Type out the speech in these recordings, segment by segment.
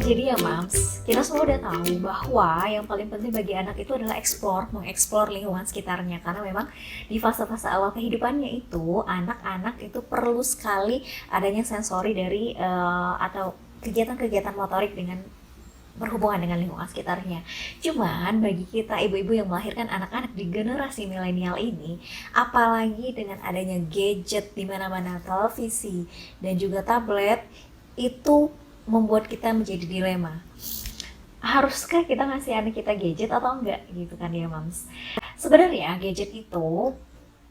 Jadi ya Mams, kita semua udah tahu bahwa yang paling penting bagi anak itu adalah mengeksplor lingkungan sekitarnya. Karena memang di fase-fase awal kehidupannya itu, anak-anak itu perlu sekali adanya sensori dari atau kegiatan-kegiatan motorik dengan berhubungan dengan lingkungan sekitarnya. Cuman bagi kita ibu-ibu yang melahirkan anak-anak di generasi milenial ini, apalagi dengan adanya gadget di mana-mana, televisi dan juga tablet, itu membuat kita menjadi dilema. Haruskah kita ngasih anak kita gadget atau enggak gitu kan ya Mams? Sebenarnya gadget itu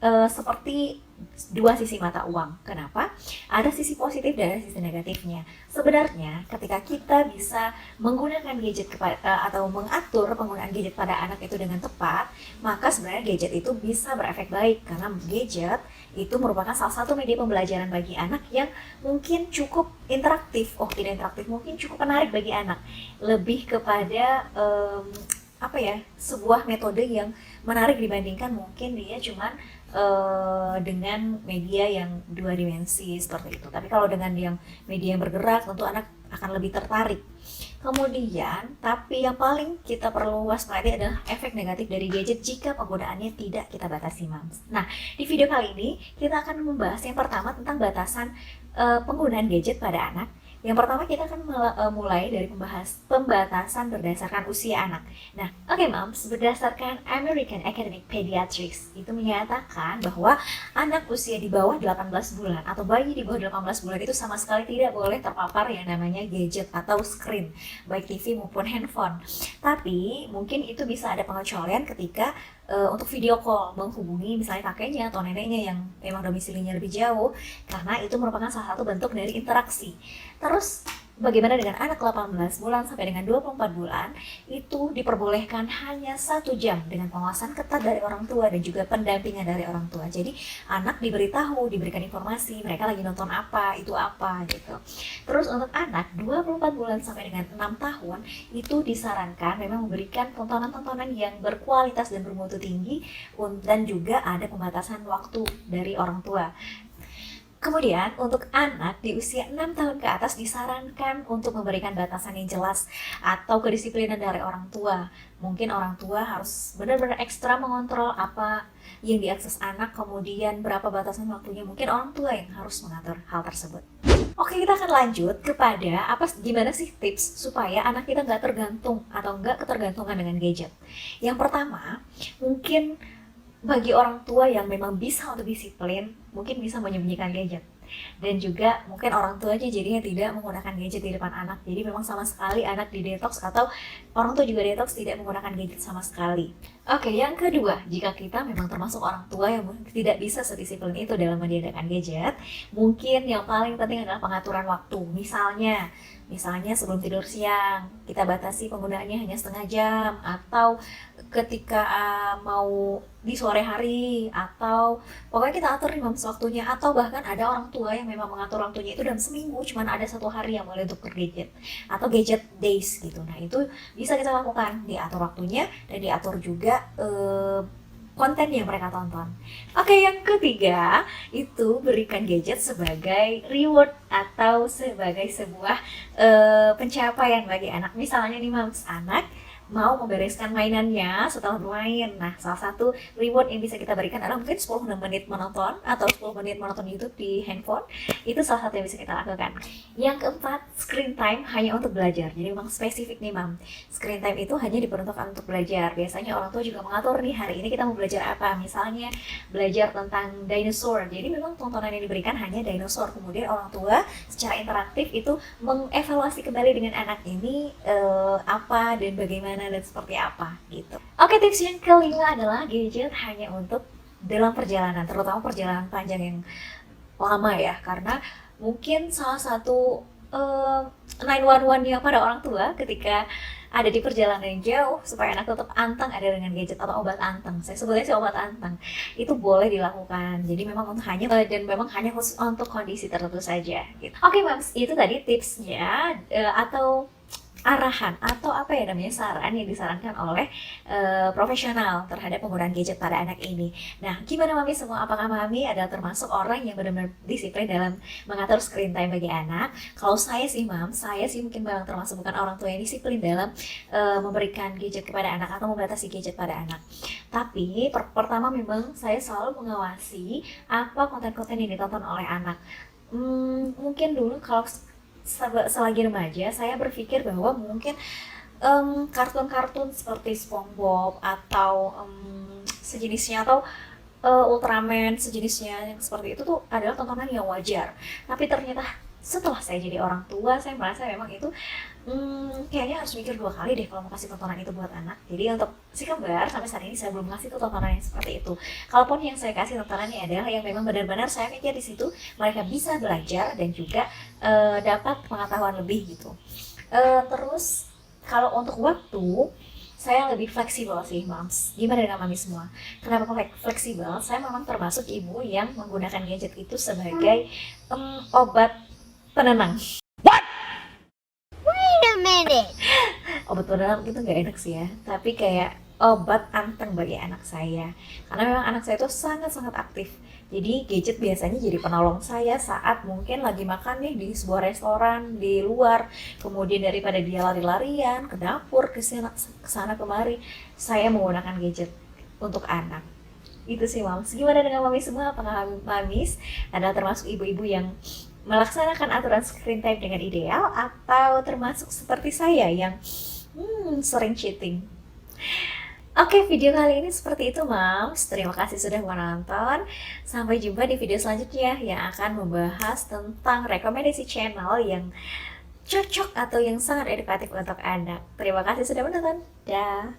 seperti dua sisi mata uang. Kenapa? Ada sisi positif dan ada sisi negatifnya. Sebenarnya ketika kita bisa menggunakan gadget atau mengatur penggunaan gadget pada anak itu dengan tepat, maka sebenarnya gadget itu bisa berefek baik karena gadget itu merupakan salah satu media pembelajaran bagi anak yang mungkin cukup interaktif. Oh, tidak interaktif, mungkin cukup menarik bagi anak. Lebih kepada sebuah metode yang menarik dibandingkan mungkin dia cuman dengan media yang dua dimensi seperti itu. Tapi kalau dengan yang media yang bergerak, tentu anak akan lebih tertarik. Kemudian, tapi yang paling kita perlu waspadai adalah efek negatif dari gadget jika penggunaannya tidak kita batasi, Mams. Nah, di video kali ini kita akan membahas yang pertama tentang batasan penggunaan gadget pada anak. Yang pertama kita akan mulai dari pembatasan berdasarkan usia anak. Nah, oke Mams, berdasarkan American Academy of Pediatrics itu menyatakan bahwa anak usia di bawah 18 bulan atau bayi di bawah 18 bulan itu sama sekali tidak boleh terpapar yang namanya gadget atau screen, baik TV maupun handphone. Tapi mungkin itu bisa ada pengecualian ketika untuk video call menghubungi misalnya kakeknya atau neneknya yang memang domisilinya lebih jauh, karena itu merupakan salah satu bentuk dari interaksi. Terus bagaimana dengan anak 18 bulan sampai dengan 24 bulan, itu diperbolehkan hanya 1 jam dengan pengawasan ketat dari orang tua dan juga pendampingan dari orang tua. Jadi anak diberitahu, diberikan informasi, mereka lagi nonton apa, itu apa gitu. Terus untuk anak 24 bulan sampai dengan 6 tahun, itu disarankan memang memberikan tontonan-tontonan yang berkualitas dan bermutu tinggi, dan juga ada pembatasan waktu dari orang tua. Kemudian untuk anak di usia 6 tahun ke atas disarankan untuk memberikan batasan yang jelas atau kedisiplinan dari orang tua. Mungkin orang tua harus benar-benar ekstra mengontrol apa yang diakses anak, kemudian berapa batasan waktunya. Mungkin orang tua yang harus mengatur hal tersebut. Oke, kita akan lanjut kepada gimana sih tips supaya anak kita nggak tergantung atau nggak ketergantungan dengan gadget. Yang pertama, mungkin bagi orang tua yang memang bisa untuk disiplin, mungkin bisa menyembunyikan gadget. Dan juga mungkin orang tuanya jadinya tidak menggunakan gadget di depan anak. Jadi memang sama sekali anak di detox atau orang tua juga detox tidak menggunakan gadget sama sekali. Oke, yang kedua, jika kita memang termasuk orang tua yang tidak bisa sedisiplin itu dalam meniadakan gadget, mungkin yang paling penting adalah pengaturan waktu. Misalnya sebelum tidur siang, kita batasi penggunaannya hanya setengah jam, atau ketika mau di sore hari, atau pokoknya kita atur nih Mams waktunya, atau bahkan ada orang tua yang memang mengatur waktunya itu dalam seminggu cuman ada 1 hari yang boleh untuk bergadget atau gadget days gitu. Nah itu bisa kita lakukan, diatur waktunya dan diatur juga konten yang mereka tonton. Oke, yang ketiga itu berikan gadget sebagai reward atau sebagai sebuah pencapaian bagi anak. Misalnya nih Mams, anak mau membereskan mainannya setelah bermain. Nah, salah satu reward yang bisa kita berikan adalah mungkin 10 menit menonton atau 10 menit menonton YouTube di handphone. Itu salah satu yang bisa kita lakukan. Yang keempat, screen time hanya untuk belajar. Jadi memang spesifik nih Mam. Screen time itu hanya diperuntukkan untuk belajar. Biasanya orang tua juga mengatur nih, hari ini kita mau belajar apa. Misalnya belajar tentang dinosaur. Jadi memang tontonan yang diberikan hanya dinosaur. Kemudian orang tua secara interaktif itu mengevaluasi kembali dengan anak ini apa dan bagaimana dan seperti apa gitu. Oke, tips yang kelima adalah gadget hanya untuk dalam perjalanan, terutama perjalanan panjang yang lama ya, karena mungkin salah satu 911-nya pada orang tua ketika ada di perjalanan yang jauh supaya anak tetap anteng ada dengan gadget atau obat anteng. Saya sebutnya sih obat anteng. Itu boleh dilakukan. Jadi memang memang hanya khusus untuk kondisi tertentu saja gitu. Oke, Mams, itu tadi tipsnya atau arahan atau apa ya namanya, saran yang disarankan oleh profesional terhadap penggunaan gadget pada anak ini. Nah, gimana Mami semua? Apakah Mami adalah termasuk orang yang benar-benar disiplin dalam mengatur screen time bagi anak? Kalau saya sih, Mam, saya sih mungkin memang termasuk bukan orang tua yang disiplin dalam memberikan gadget kepada anak atau membatasi gadget pada anak. Tapi pertama memang saya selalu mengawasi apa konten-konten yang ditonton oleh anak. Mungkin dulu kalau selagi remaja saya berpikir bahwa mungkin kartun-kartun seperti SpongeBob atau sejenisnya atau Ultraman sejenisnya yang seperti itu tuh adalah tontonan yang wajar. Tapi ternyata setelah saya jadi orang tua, saya merasa memang itu kayaknya harus mikir dua kali deh kalau mau kasih tontonan itu buat anak. Jadi untuk si kembar sampai saat ini saya belum ngasih tuh tontonan yang seperti itu. Kalaupun yang saya kasih tontonannya adalah yang memang benar-benar saya pikir di situ mereka bisa belajar dan juga dapat pengetahuan lebih gitu. Terus kalau untuk waktu saya lebih fleksibel sih, Mams. Gimana dengan Mami semua? Kenapa fleksibel? Saya memang termasuk ibu yang menggunakan gadget itu sebagai obat penenang. Wait a minute. Obat penenang itu nggak enak sih ya, tapi kayak obat anteng bagi anak saya. Karena memang anak saya itu sangat-sangat aktif. Jadi gadget biasanya jadi penolong saya saat mungkin lagi makan nih di sebuah restoran di luar. Kemudian daripada dia lari-larian ke dapur, ke sana kemari, saya menggunakan gadget untuk anak. Itu sih, Mams. Gimana dengan Mami semua? Apakah Mamis adalah termasuk ibu-ibu yang melaksanakan aturan screen time dengan ideal atau termasuk seperti saya yang sering cheating? Oke, video kali ini seperti itu, Mams. Terima kasih sudah menonton. Sampai jumpa di video selanjutnya yang akan membahas tentang rekomendasi channel yang cocok atau yang sangat edukatif untuk anak. Terima kasih sudah menonton. Dah.